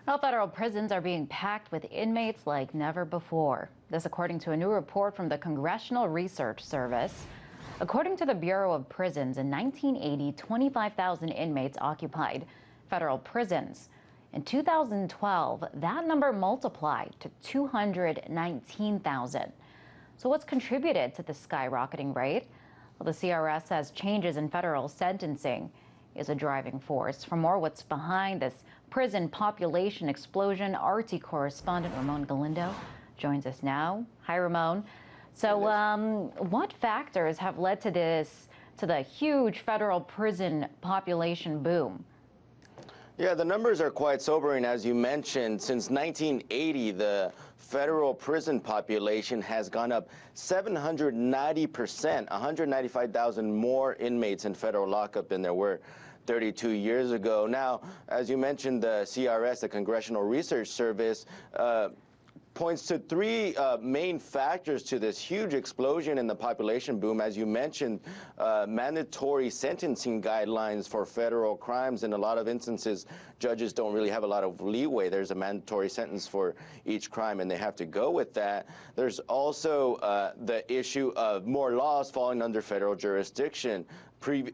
Well, federal prisons are being packed with inmates like never before. This according to a new report from the Congressional Research Service. According to the Bureau of Prisons, in 1980, 25,000 inmates occupied federal prisons. In 2012, that number multiplied to 219,000. So what's contributed to the skyrocketing rate? Well, the CRS says changes in federal sentencing is a driving force. For more what's behind this prison population explosion, RT correspondent Ramon Galindo joins us now. Hi, Ramon. So what factors have led to the huge federal prison population boom? Yeah, the numbers are quite sobering. As you mentioned, since 1980, the federal prison population has gone up 790%, 195,000 more inmates in federal lockup than there were 32 years ago. Now, as you mentioned, the CRS, the Congressional Research Service, points to three main factors to this huge explosion in the population boom. As you mentioned, mandatory sentencing guidelines for federal crimes. In a lot of instances, judges don't really have a lot of leeway. There's a mandatory sentence for each crime, and they have to go with that. There's also the issue of more laws falling under federal jurisdiction.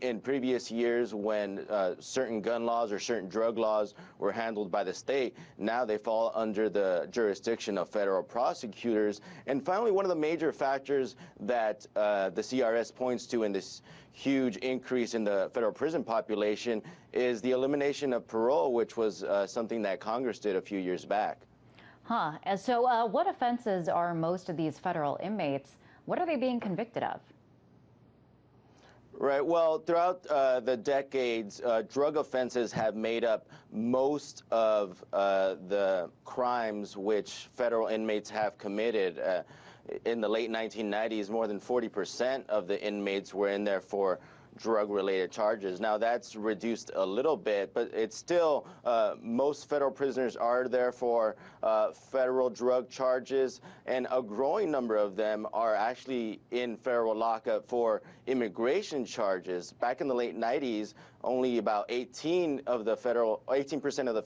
In previous years, when certain gun laws or certain drug laws were handled by the state, now they fall under the jurisdiction of federal prosecutors. And finally, one of the major factors that the CRS points to in this huge increase in the federal prison population is the elimination of parole, which was something that Congress did a few years back. And so what offenses are most of these federal inmates? What are they being convicted of? Right. Well, throughout the decades, drug offenses have made up most of the crimes which federal inmates have committed. In the late 1990s, more than 40% of the inmates were in there for drug-related charges. Now, that's reduced a little bit, but it's still, most federal prisoners are there for federal drug charges, and a growing number of them are actually in federal lockup for immigration charges. Back in the late 90s, only about 18% of the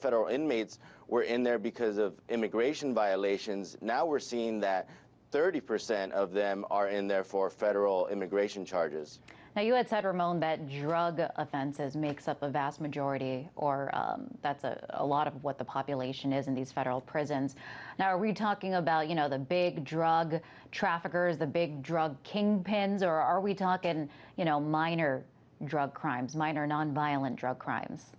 federal inmates were in there because of immigration violations. Now we're seeing that 30% of them are in there for federal immigration charges. Now, you had said, Ramon, that drug offenses makes up a vast majority, or that's a lot of what the population is in these federal prisons. Now, are we talking about, the big drug traffickers, the big drug kingpins, or are we talking, minor drug crimes, minor nonviolent drug crimes?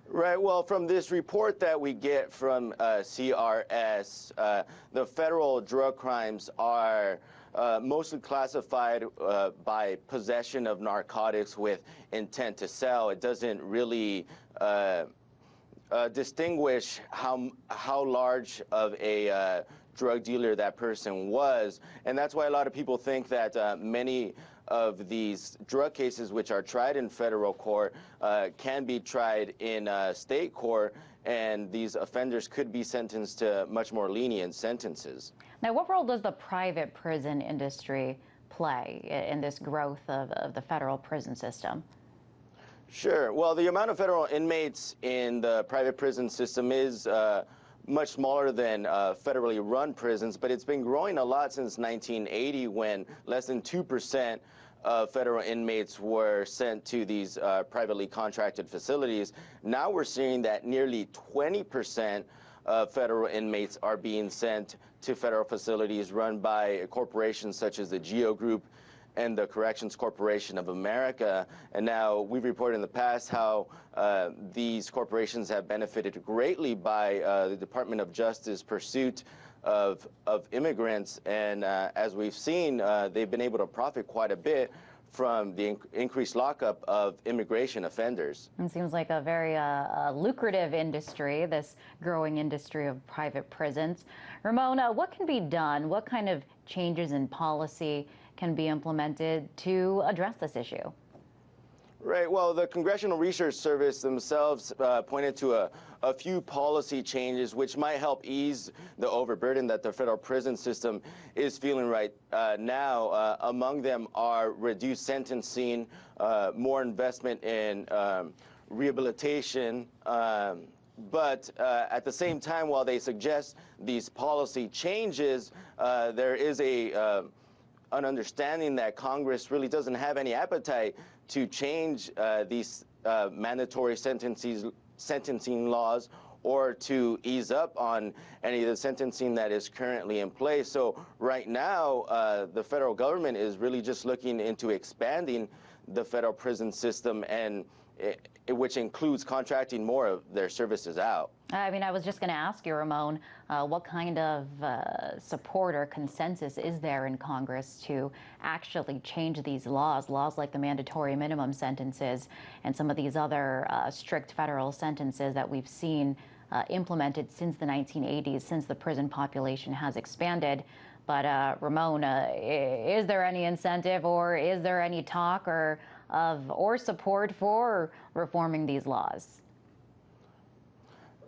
Right. Well, from this report that we get from CRS, the federal drug crimes are mostly classified by possession of narcotics with intent to sell. It doesn't really distinguish how large of a drug dealer that person was, and that's why a lot of people think that many of these drug cases which are tried in federal court can be tried in state court, and these offenders could be sentenced to much more lenient sentences. Now, what role does the private prison industry play in this growth of the federal prison system? Sure. Well, the amount of federal inmates in the private prison system is much smaller than federally run prisons, but it's been growing a lot since 1980, when less than 2% of federal inmates were sent to these privately contracted facilities. Now we're seeing that nearly 20% of federal inmates are being sent to federal facilities run by corporations such as the GEO Group and the Corrections Corporation of America. And now we've reported in the past how these corporations have benefited greatly by the Department of Justice pursuit of immigrants. And as we've seen, they've been able to profit quite a bit from the increased lockup of immigration offenders. It seems like a very lucrative industry, this growing industry of private prisons. Ramona, what can be done? What kind of changes in policy can be implemented to address this issue? Right. Well, the Congressional Research Service themselves pointed to a few policy changes which might help ease the overburden that the federal prison system is feeling right now. Among them are reduced sentencing, more investment in rehabilitation, But at the same time, while they suggest these policy changes, there is an understanding that Congress really doesn't have any appetite to change these mandatory sentencing laws or to ease up on any of the sentencing that is currently in place. So right now, the federal government is really just looking into expanding the federal prison system, and which includes contracting more of their services out. I mean, I was just going to ask you, Ramon, what kind of support or consensus is there in Congress to actually change these laws like the mandatory minimum sentences and some of these other strict federal sentences that we've seen implemented since the 1980s, since the prison population has expanded. But Ramon, is there any incentive or is there any talk or support for reforming these laws?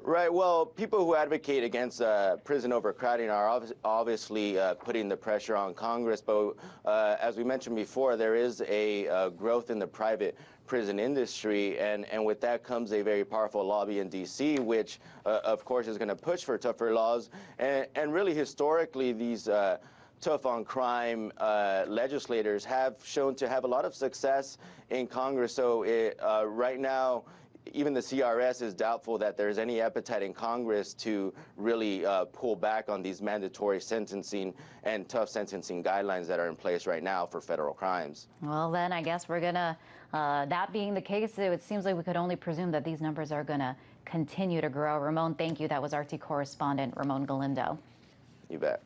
Right. Well, people who advocate against prison overcrowding are obviously putting the pressure on Congress. But as we mentioned before, there is a growth in the private prison industry, and with that comes a very powerful lobby in D.C., which, of course, is going to push for tougher laws. And really, historically, these tough on crime legislators have shown to have a lot of success in Congress. So right now, even the CRS is doubtful that there's any appetite in Congress to really pull back on these mandatory sentencing and tough sentencing guidelines that are in place right now for federal crimes. Well, then I guess we're going to, that being the case, it seems like we could only presume that these numbers are going to continue to grow. Ramon, thank you. That was RT correspondent Ramon Galindo. You bet.